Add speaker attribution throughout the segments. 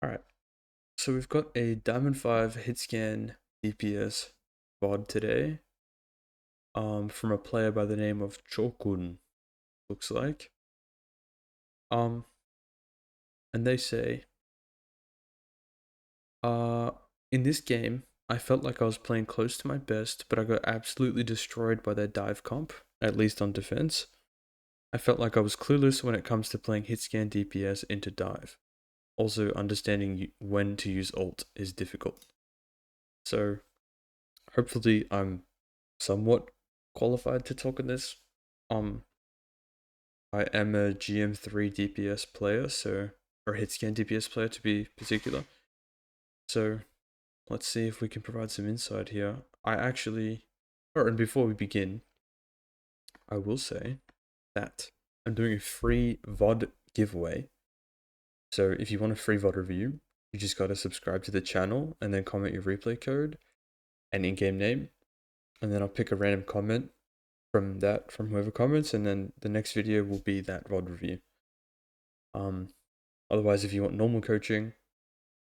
Speaker 1: Alright, so we've got a Diamond 5 hit scan DPS VOD today from a player by the name of Chokun, looks like. And they say, in this game, I felt like I was playing close to my best, but I got absolutely destroyed by their dive comp, at least on defense. I felt like I was clueless when it comes to playing hit scan DPS into dive. Also, understanding when to use ult is difficult. So, hopefully I'm somewhat qualified to talk on this. I am a GM3 DPS player, or hitscan DPS player to be particular. So let's see if we can provide some insight here. And before we begin, I will say that I'm doing a free VOD giveaway. So if you want a free VOD review, you just gotta subscribe to the channel and then comment your replay code and in-game name. And then I'll pick a random comment from whoever comments, and then the next video will be that VOD review. Otherwise, if you want normal coaching,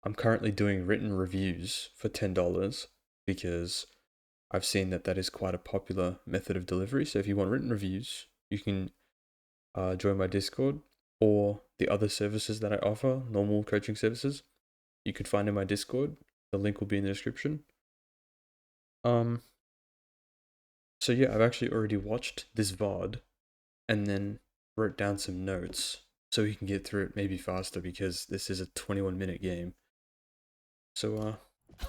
Speaker 1: I'm currently doing written reviews for $10 because I've seen that is quite a popular method of delivery. So if you want written reviews, you can join my Discord or the other services that I offer, normal coaching services. You can find in my Discord. The link will be in the description. So yeah, I've actually already watched this VOD and then wrote down some notes so we can get through it maybe faster because this is a 21-minute game. So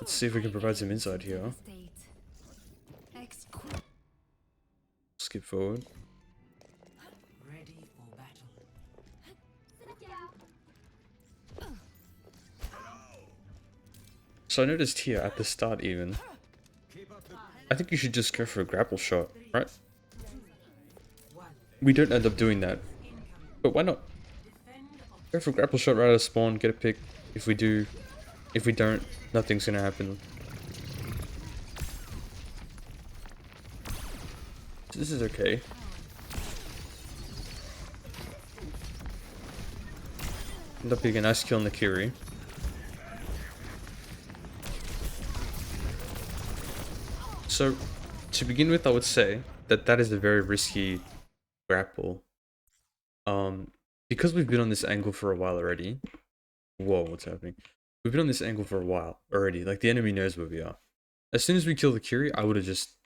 Speaker 1: let's see if we can provide some insight here. Skip forward. So I noticed here at the start even, I think you should just go for a grapple shot, right? We don't end up doing that, but why not? Go for a grapple shot right out of spawn, get a pick. If we do, if we don't, nothing's gonna happen. This is okay. End up being a nice kill on the Kiri. So, to begin with, I would say that is a very risky grapple. Because we've been on this angle for a while already. Whoa, what's happening? We've been on this angle for a while already. Like, the enemy knows where we are. As soon as we kill the Kiri, I would have just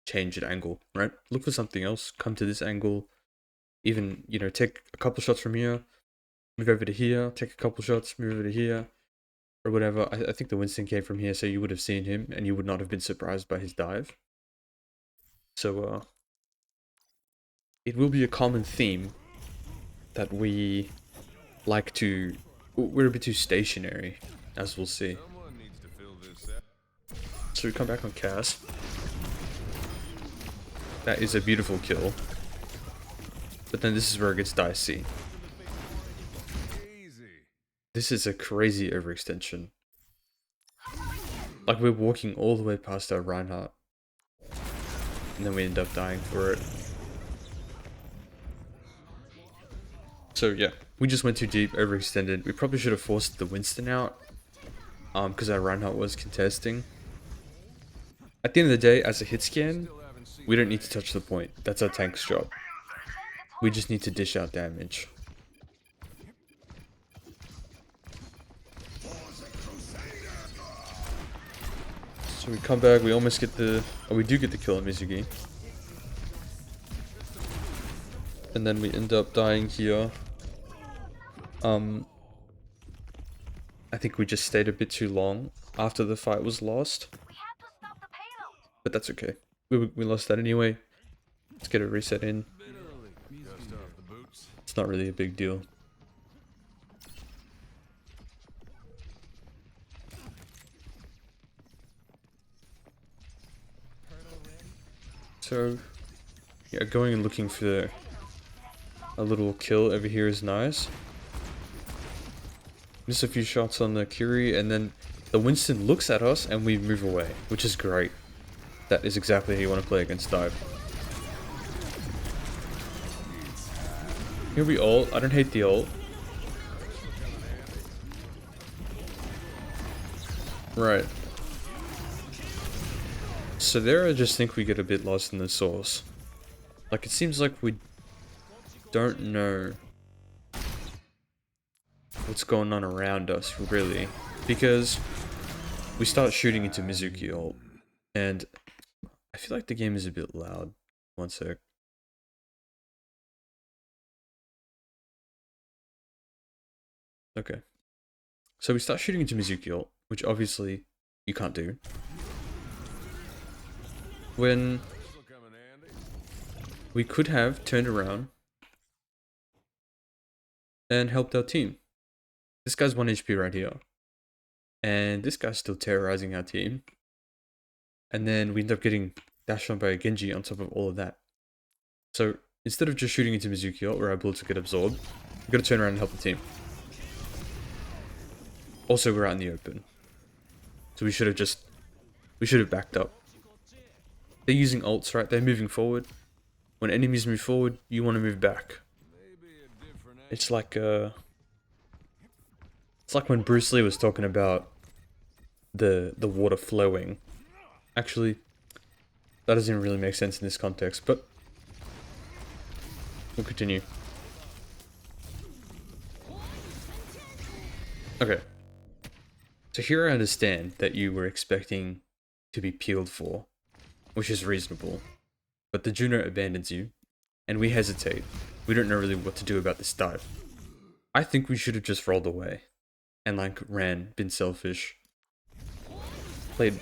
Speaker 1: changed angle, right? Look for something else. Come to this angle. Even, you know, take a couple shots from here. Move over to here. Take a couple shots. Move over to here. Or whatever. I think the Winston came from here, so you would have seen him, and you would not have been surprised by his dive. So, it will be a common theme that we like to... We're a bit too stationary, as we'll see. So we come back on Cass. That is a beautiful kill. But then this is where it gets dicey. This is a crazy overextension. Like, we're walking all the way past our Reinhardt. And then we end up dying for it. So yeah, we just went too deep, overextended. We probably should have forced the Winston out. Because our Reinhardt was contesting. At the end of the day, as a hit scan, we don't need to touch the point. That's our tank's job. We just need to dish out damage. So we come back, we almost get the... Oh, we do get the kill on Mizugi. And then we end up dying here. I think we just stayed a bit too long after the fight was lost. But that's okay. We lost that anyway. Let's get a reset in. It's not really a big deal. So, yeah, going and looking for a little kill over here is nice. Miss a few shots on the Kiri, and then the Winston looks at us and we move away, which is great. That is exactly how you want to play against dive. Here we ult. I don't hate the ult. Right. So there I just think we get a bit lost in the source. Like, it seems like we don't know what's going on around us, really. Because we start shooting into Mizuki ult, and I feel like the game is a bit loud. One sec. Okay. So we start shooting into Mizuki ult, which obviously you can't do. When we could have turned around and helped our team. This guy's 1 HP right here. And this guy's still terrorizing our team. And then we end up getting dashed on by a Genji on top of all of that. So instead of just shooting into Mizuki ult where our bullets get absorbed, we've got to turn around and help the team. Also, we're out in the open. So we should have backed up. They're using ults, right? They're moving forward. When enemies move forward, you want to move back. It's like when Bruce Lee was talking about the water flowing. Actually, that doesn't really make sense in this context, but we'll continue. Okay. So here I understand that you were expecting to be peeled for, which is reasonable. But the Juno abandons you, and we hesitate. We don't know really what to do about this dive. I think we should have just rolled away. And like ran, been selfish. Played.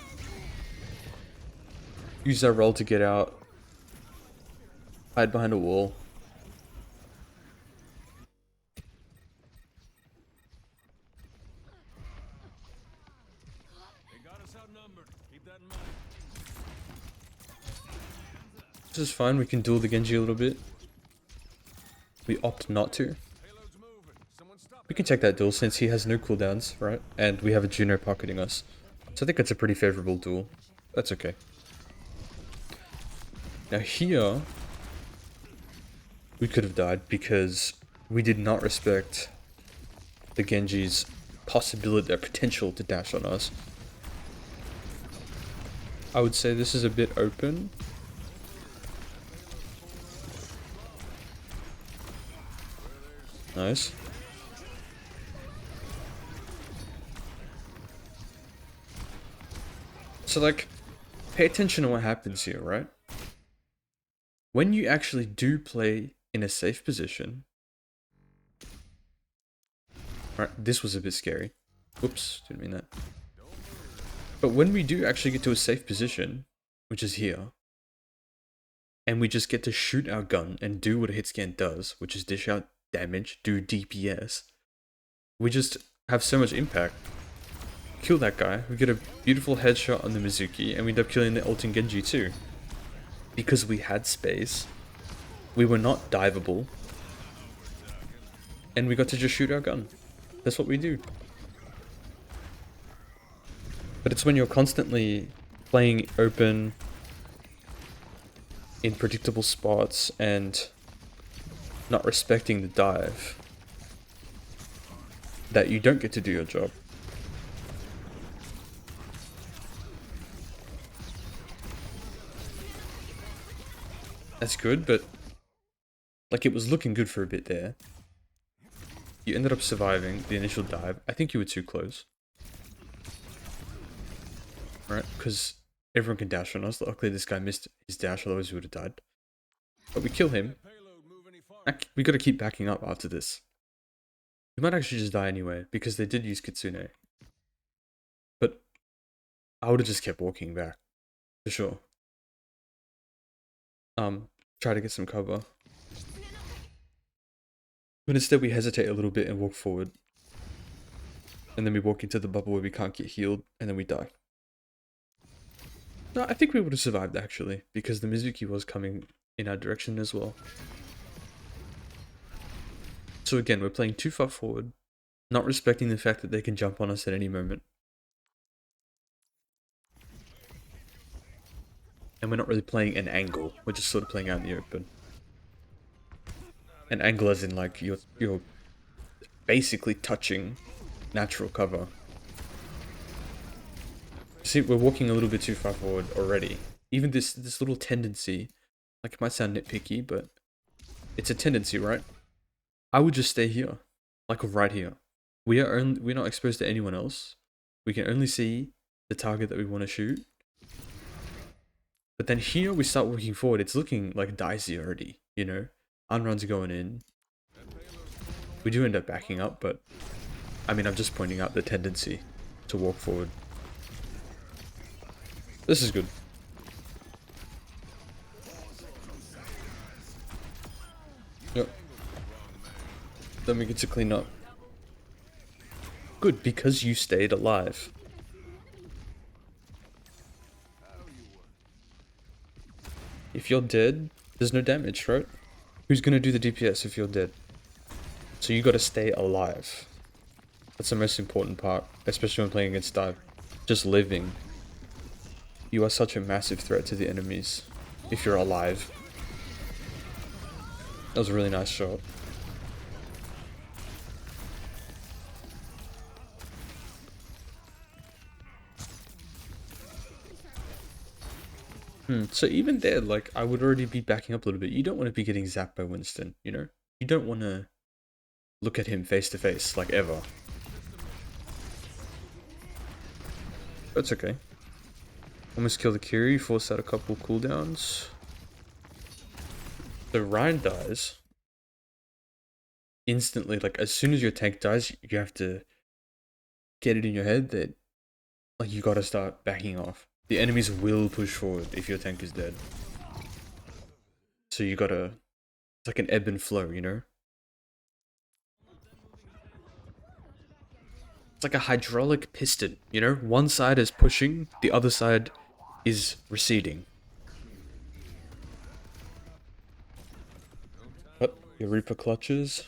Speaker 1: Used our roll to get out. Hide behind a wall. This is fine, we can duel the Genji a little bit. We opt not to. We can take that duel since he has no cooldowns, right? And we have a Juno pocketing us. So I think that's a pretty favorable duel. That's okay. Now here, we could have died because we did not respect the Genji's possibility, their potential to dash on us. I would say this is a bit open. Nice. So like, pay attention to what happens here, right? When you actually do play in a safe position, right, this was a bit scary. Whoops, didn't mean that. But when we do actually get to a safe position, which is here, and we just get to shoot our gun and do what a hit scan does, which is dish out damage, do DPS, we just have so much impact. Kill that guy, we get a beautiful headshot on the Mizuki, and we end up killing the ulting Genji too. Because we had space, we were not diveable, and we got to just shoot our gun. That's what we do. But it's when you're constantly playing open, in predictable spots, and not respecting the dive, that you don't get to do your job. That's good, but like it was looking good for a bit there. You ended up surviving the initial dive. I think you were too close. Right? Because everyone can dash on us. Luckily this guy missed his dash, otherwise we would have died. But we kill him. We gotta keep backing up after this. We might actually just die anyway, because they did use Kitsune. But I would have just kept walking back. For sure. Try to get some cover. But instead we hesitate a little bit and walk forward. And then we walk into the bubble where we can't get healed, and then we die. No, I think we would have survived actually, because the Mizuki was coming in our direction as well. So again, we're playing too far forward, not respecting the fact that they can jump on us at any moment. And we're not really playing an angle, we're just sort of playing out in the open. An angle as in like you're basically touching natural cover. See, we're walking a little bit too far forward already. Even this little tendency, like it might sound nitpicky, but it's a tendency, right? I would just stay here, like right here. We're not exposed to anyone else. We can only see the target that we want to shoot. But then here we start walking forward. It's looking like dicey already, you know? Unruns going in. We do end up backing up, but I mean, I'm just pointing out the tendency to walk forward. This is good. Yep. Then we get to clean up. Good, because you stayed alive. If you're dead, there's no damage, right? Who's gonna do the DPS if you're dead? So you gotta stay alive. That's the most important part, especially when playing against dive. Just living. You are such a massive threat to the enemies if you're alive. That was a really nice shot. So even there, like, I would already be backing up a little bit. You don't want to be getting zapped by Winston, you know? You don't want to look at him face to face, like, ever. That's okay. Almost kill the Kiri, force out a couple cooldowns. So Ryan dies. Instantly, like, as soon as your tank dies, you have to get it in your head that, like, you gotta start backing off. The enemies will push forward if your tank is dead. So you gotta... It's like an ebb and flow, you know? It's like a hydraulic piston, you know? One side is pushing, the other side is receding. Oh, your Reaper clutches.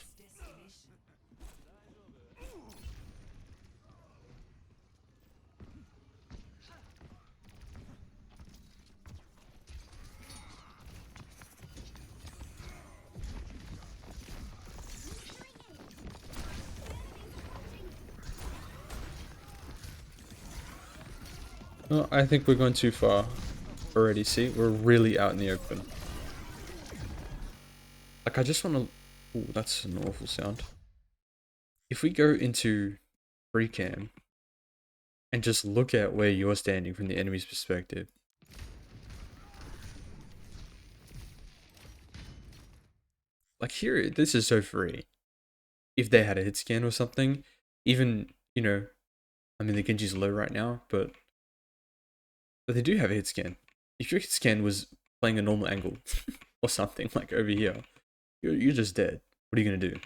Speaker 1: Oh, I think we're going too far already, see? We're really out in the open. Like, I just want to... Ooh, that's an awful sound. If we go into free cam and just look at where you're standing from the enemy's perspective. Like, here, this is so free. If they had a hit scan or something, even, you know, I mean, the Genji's low right now, but they do have a hit scan. If your hit scan was playing a normal angle or something, like over here, you're just dead. What are you going to do?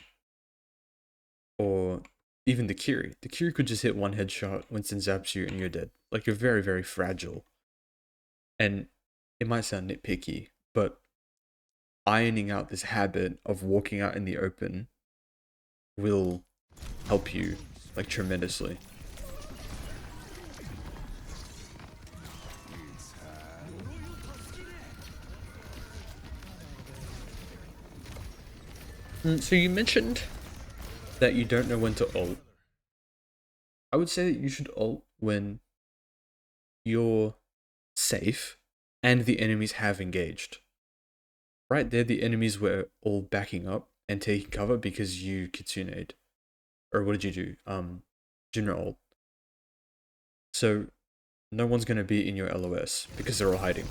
Speaker 1: Or even the Kiri. The Kiri could just hit one headshot, Winston zaps you, and you're dead. Like, you're very, very fragile. And it might sound nitpicky, but ironing out this habit of walking out in the open will help you, like, tremendously. So you mentioned that you don't know when to ult. I would say that you should ult when you're safe and the enemies have engaged. Right there, the enemies were all backing up and taking cover because you kitsuna'd. Or what did you do? Jinra ult. So no one's going to be in your LOS because they're all hiding.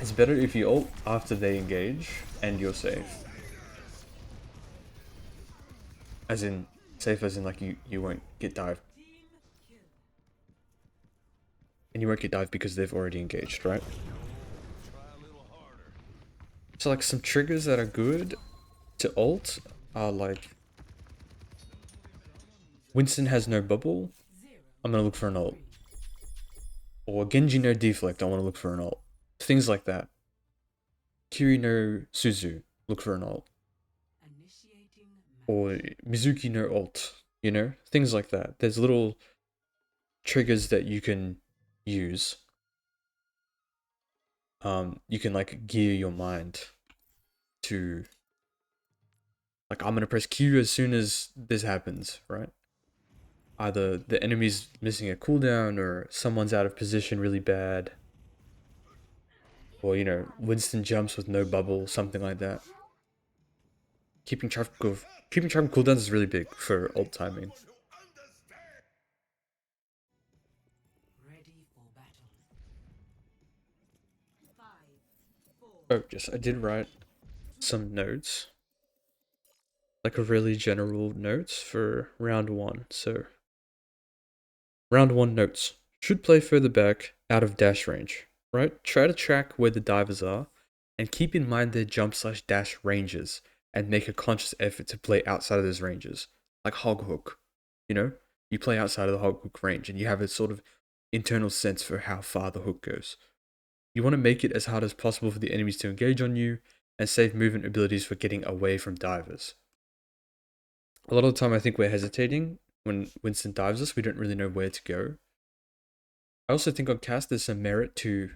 Speaker 1: It's better if you ult after they engage and you're safe. As in, safe as in like you won't get dived. And you won't get dived because they've already engaged, right? So like some triggers that are good to ult are like... Winston has no bubble, I'm gonna look for an ult. Or Genji no deflect, I wanna look for an ult. Things like that. Kiri no Suzu, look for an ult. Or Mizuki no ult, you know? Things like that. There's little triggers that you can use. You can like gear your mind to... Like, I'm gonna press Q as soon as this happens, right? either the enemy's missing a cooldown or someone's out of position really bad. Or, you know, Winston jumps with no bubble, something like that. Keeping track of cooldowns is really big for ult timing. Oh, yes, I did write some notes. Like a really general notes for round 1. So, round 1 notes. Should play further back, out of dash range. Right? Try to track where the divers are, and keep in mind their jump/dash ranges, and make a conscious effort to play outside of those ranges. Like hog hook. You know? You play outside of the hog hook range, and you have a sort of internal sense for how far the hook goes. You want to make it as hard as possible for the enemies to engage on you, and save movement abilities for getting away from divers. A lot of the time I think we're hesitating when Winston dives us, we don't really know where to go. I also think on cast there's some merit to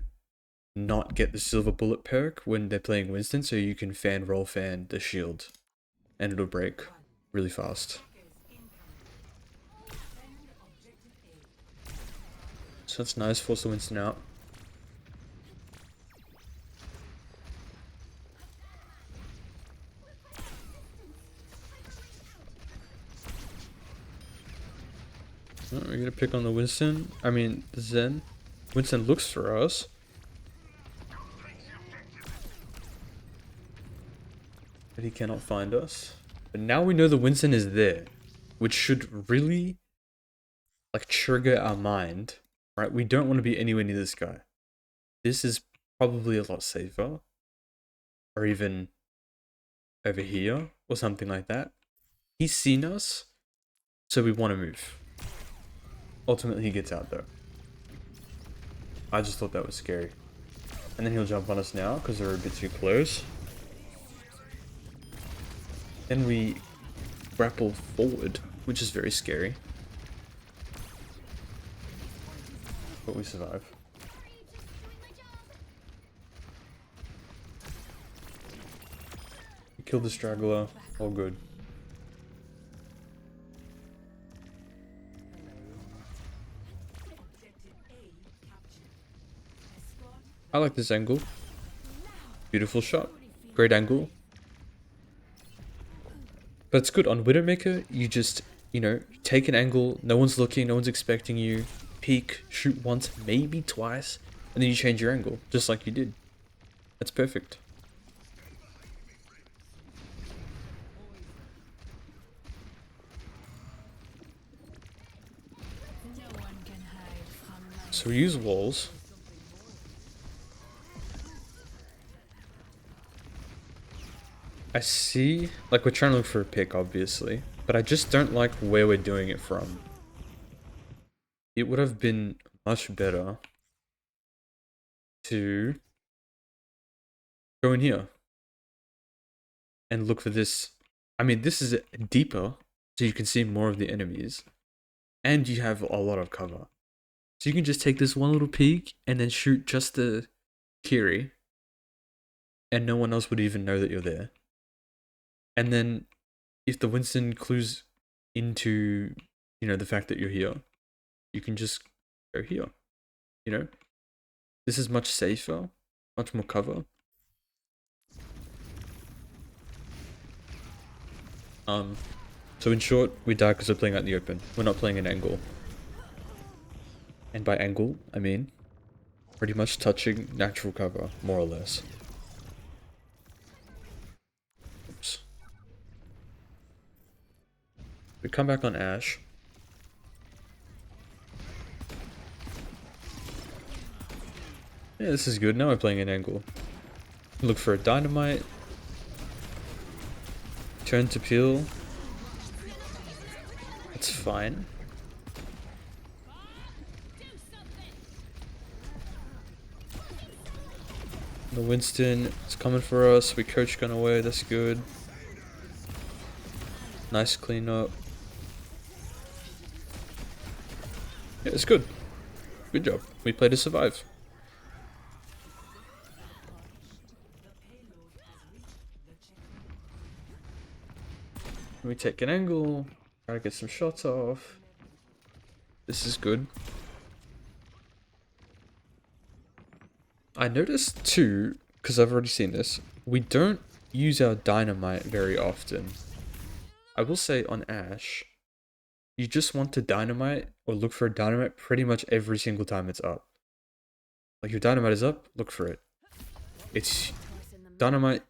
Speaker 1: not get the silver bullet perk when they're playing Winston, so you can roll fan the shield and it'll break really fast. So that's nice, force the Winston out. Oh, we're gonna pick on the Winston. I mean, the Zen. Winston looks for us. But he cannot find us. But now we know the Winston is there, which should really, like, trigger our mind, right? We don't want to be anywhere near this guy. This is probably a lot safer. Or even over here, or something like that. He's seen us, so we want to move. Ultimately, he gets out though. I just thought that was scary. And then he'll jump on us now, because we're a bit too close. Then we grapple forward, which is very scary. But we survive. We killed the straggler, all good. I like this angle. Beautiful shot. Great angle. But it's good. On Widowmaker, you just, you know, take an angle, no one's looking, no one's expecting you, peek, shoot once, maybe twice, and then you change your angle, just like you did. That's perfect. So we use walls. I see, like, we're trying to look for a pick, obviously, but I just don't like where we're doing it from. It would have been much better to go in here and look for this. I mean, this is deeper, so you can see more of the enemies, and you have a lot of cover. So you can just take this one little peek and then shoot just the Kiri, and no one else would even know that you're there. And then if the Winston clues into, you know, the fact that you're here, you can just go here, you know? This is much safer, much more cover. So in short, we die because we're playing out in the open. We're not playing an angle. And by angle, I mean pretty much touching natural cover, more or less. Oops. We come back on Ashe. Yeah, this is good. Now we're playing an angle. Look for a dynamite. Turn to peel. It's fine. The Winston is coming for us. We coach gun away. That's good. Nice cleanup. Yeah, it's good. Good job. We play to survive. We take an angle. Try to get some shots off. This is good. I noticed too, because I've already seen this, we don't use our dynamite very often. I will say on Ash, you just want to dynamite or look for a dynamite pretty much every single time it's up. Like your dynamite is up, look for it. It's dynamite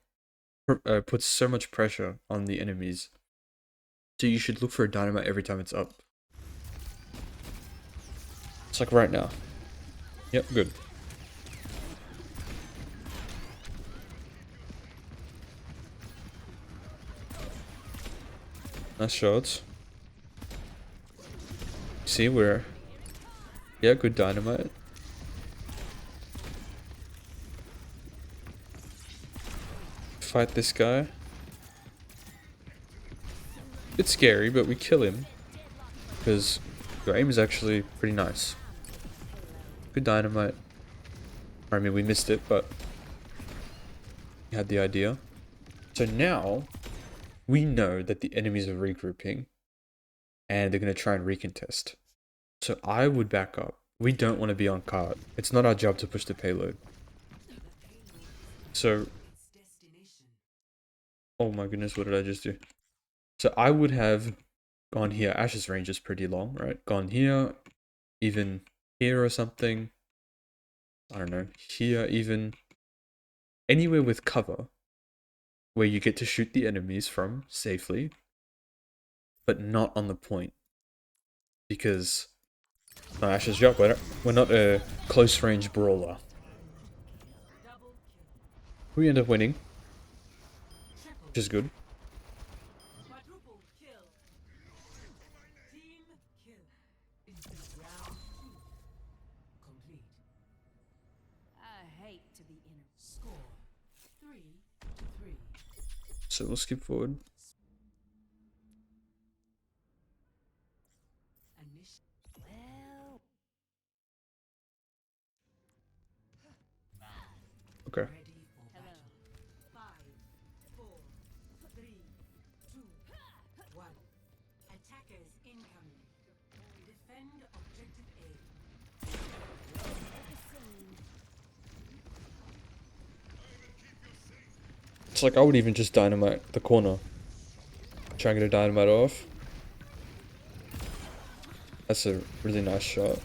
Speaker 1: puts so much pressure on the enemies. So you should look for a dynamite every time it's up. It's like right now. Yep, good. Nice shots. See where? Yeah, good dynamite. Fight this guy. Bit scary, but we kill him because your aim is actually pretty nice. Good dynamite. I mean, we missed it, but we had the idea. So now we know that the enemies are regrouping and they're going to try and recontest. So I would back up. We don't want to be on cart. It's not our job to push the payload. So, oh my goodness, what did I just do? So I would have gone here. Ash's range is pretty long, right? Gone here, even here or something. I don't know, here even. Anywhere with cover where you get to shoot the enemies from safely, but not on the point. Because no, Ash's job, we're not a close range brawler. We end up winning, which is good. So we'll skip forward. Okay. It's like I would even just dynamite the corner. Try and get a dynamite off. That's a really nice shot.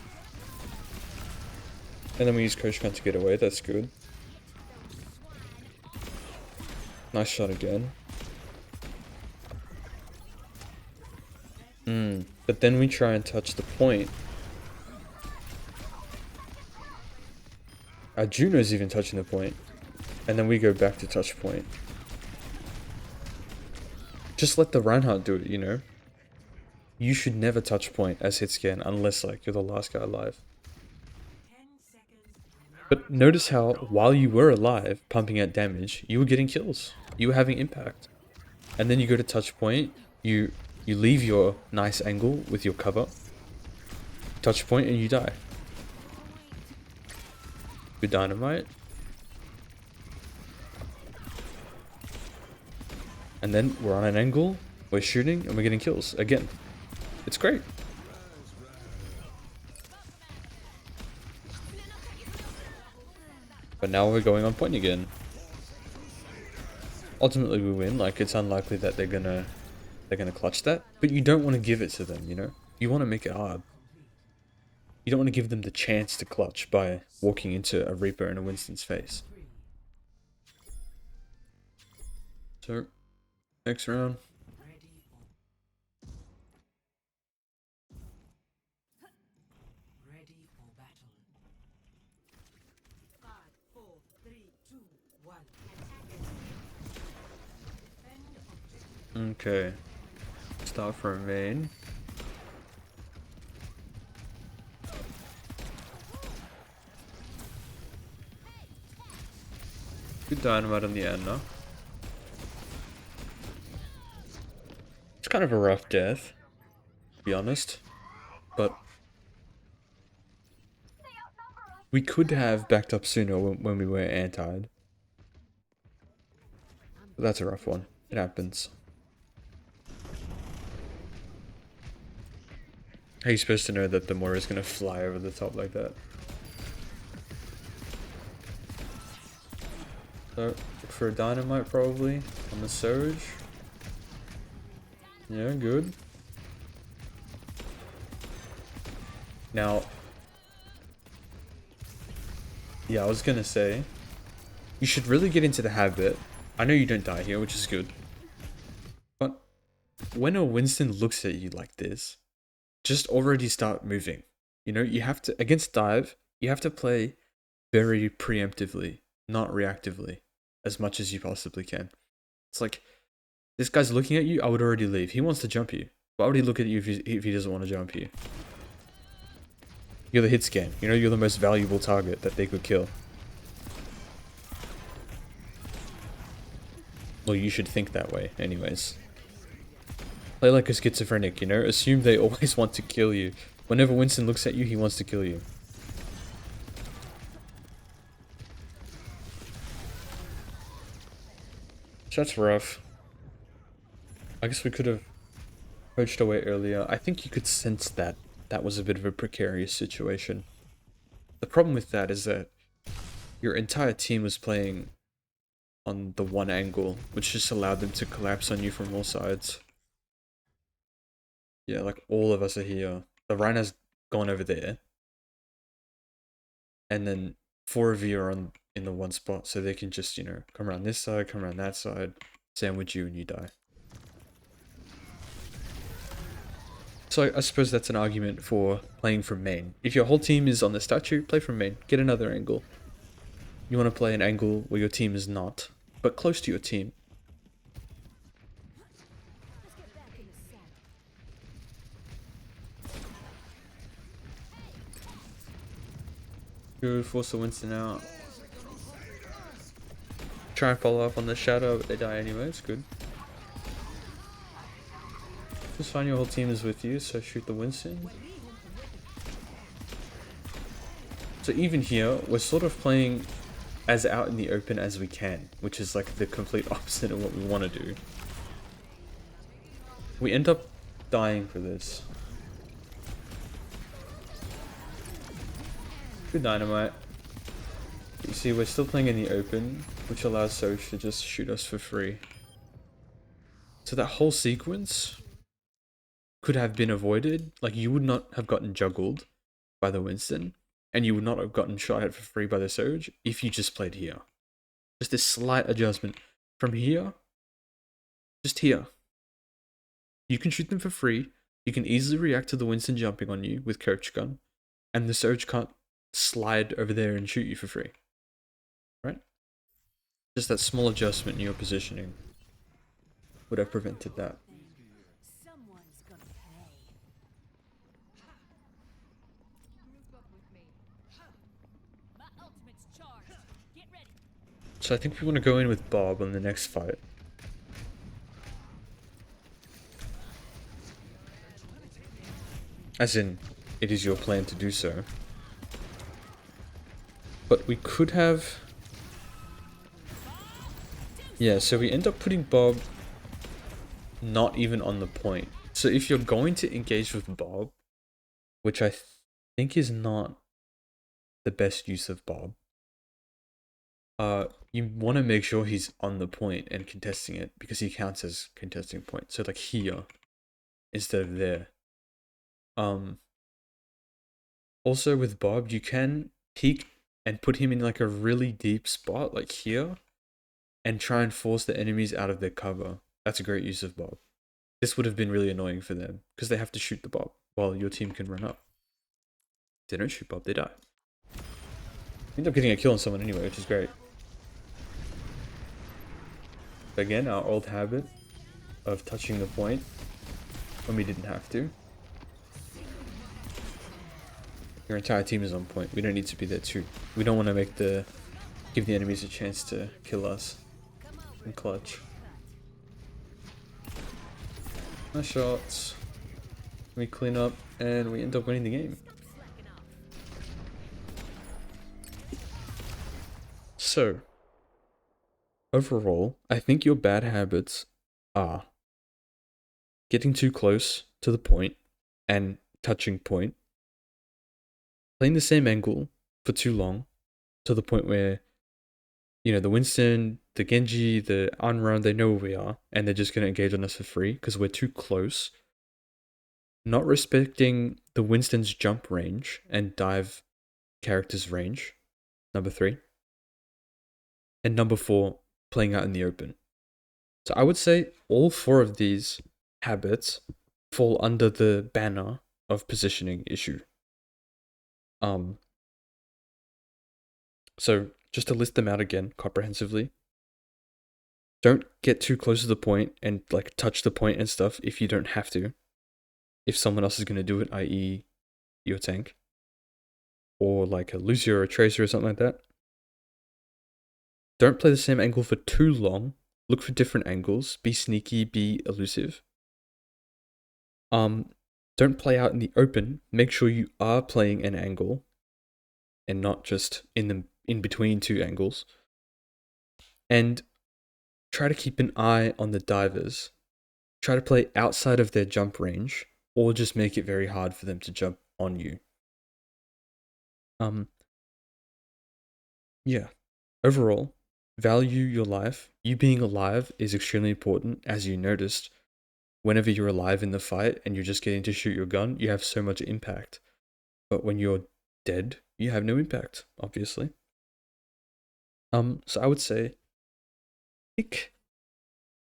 Speaker 1: And then we use Coach Gun to get away, that's good. Nice shot again. But then we try and touch the point. Our Juno's even touching the point. And then we go back to touch point. Just let the Reinhardt do it, you know? You should never touch point as hit scan unless like you're the last guy alive. But notice how while you were alive, pumping out damage, you were getting kills. You were having impact. And then you go to touch point, you leave your nice angle with your cover, touch point, and you die. Good dynamite. And then we're on an angle, we're shooting, and we're getting kills again. It's great. But now we're going on point again. Ultimately we win, like it's unlikely that they're gonna clutch that, but you don't want to give it to them, you know? You want to make it hard. You don't want to give them the chance to clutch by walking into a Reaper and a Winston's face. So, next round. Okay. Start from main. Good dynamite on the end, no? It's kind of a rough death, to be honest. But we could have backed up sooner when we were antied. But that's a rough one. It happens. How are you supposed to know that the Moira is gonna fly over the top like that? So, look for a dynamite probably on the Surge. Yeah, good. Now, yeah, I was gonna say, you should really get into the habit. I know you don't die here, which is good. But when a Winston looks at you like this, just already start moving. You know, you have to, against dive, you have to play very preemptively, not reactively, as much as you possibly can. It's like, this guy's looking at you, I would already leave. He wants to jump you. Why would he look at you if he doesn't want to jump you? You're the hit scan. You know, you're the most valuable target that they could kill. Well, you should think that way, anyways. Play like a schizophrenic, you know? Assume they always want to kill you. Whenever Winston looks at you, he wants to kill you. That's rough. I guess we could have poached away earlier. I think you could sense that that was a bit of a precarious situation. The problem with that is that your entire team was playing on the one angle, which just allowed them to collapse on you from all sides. Yeah, like all of us are here. The Rhino's gone over there. And then 4 of you are in the one spot, so they can just, you know, come around this side, come around that side, sandwich you and you die. So I suppose that's an argument for playing from main. If your whole team is on the statue, play from main. Get another angle. You want to play an angle where your team is not, but close to your team. Good, force the Winston out. Try and follow up on the shadow, but they die anyway, it's good. Just find your whole team is with you, so shoot the Winston. So even here, we're sort of playing as out in the open as we can, which is like the complete opposite of what we want to do. We end up dying for this. Good dynamite. You see, we're still playing in the open, which allows Soch to just shoot us for free. So that whole sequence could have been avoided. Like, you would not have gotten juggled by the Winston, and you would not have gotten shot at for free by the Surge if you just played here. Just this slight adjustment. From here, just here. You can shoot them for free. You can easily react to the Winston jumping on you with Coach Gun, and the Surge can't slide over there and shoot you for free. Right? Just that small adjustment in your positioning would have prevented that. So I think we want to go in with Bob on the next fight. As in, it is your plan to do so. But we could have... Yeah, so we end up putting Bob not even on the point. So if you're going to engage with Bob, which I think is not the best use of Bob, you want to make sure he's on the point and contesting it, because he counts as contesting point. So like here instead of there. Also with Bob, you can peek and put him in like a really deep spot, like here, and try and force the enemies out of their cover. That's a great use of Bob. This would have been really annoying for them, because they have to shoot the Bob while your team can run up. If they don't shoot Bob, they die. End up getting a kill on someone anyway, which is great. Again, our old habit of touching the point when we didn't have to. Your entire team is on point. We don't need to be there too. We don't want to give the enemies a chance to kill us in clutch. Nice shots. We clean up and we end up winning the game. So, overall, I think your bad habits are getting too close to the point and touching point, playing the same angle for too long to the point where, the Winston, the Genji, the Anran, they know where we are and they're just going to engage on us for free because we're too close. Not respecting the Winston's jump range and dive character's range, number 3. And number 4, playing out in the open. So I would say all 4 of these habits fall under the banner of positioning issue. So just to list them out again comprehensively. Don't get too close to the point and like touch the point and stuff if you don't have to. If someone else is going to do it, i.e. your tank. Or like a Lucio or a Tracer or something like that. Don't play the same angle for too long. Look for different angles. Be sneaky, be elusive. Don't play out in the open. Make sure you are playing an angle and not just in between 2 angles. And try to keep an eye on the divers. Try to play outside of their jump range, or just make it very hard for them to jump on you. Yeah. Overall, value your life. You being alive is extremely important, as you noticed. Whenever you're alive in the fight and you're just getting to shoot your gun, you have so much impact. But when you're dead, you have no impact, obviously. So I would say pick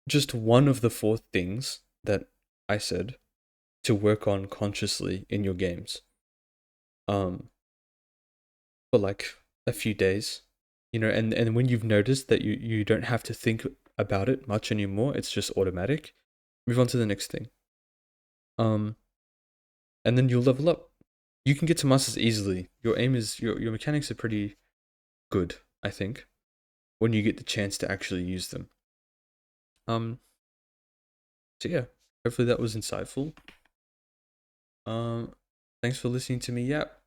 Speaker 1: just one of the 4 things that I said to work on consciously in your games. For like a few days, and when you've noticed that you don't have to think about it much anymore, it's just automatic, move on to the next thing. And then you'll level up. You can get to masters easily. Your aim is your mechanics are pretty good, I think, when you get the chance to actually use them. So yeah, hopefully that was insightful. Thanks for listening to me yap.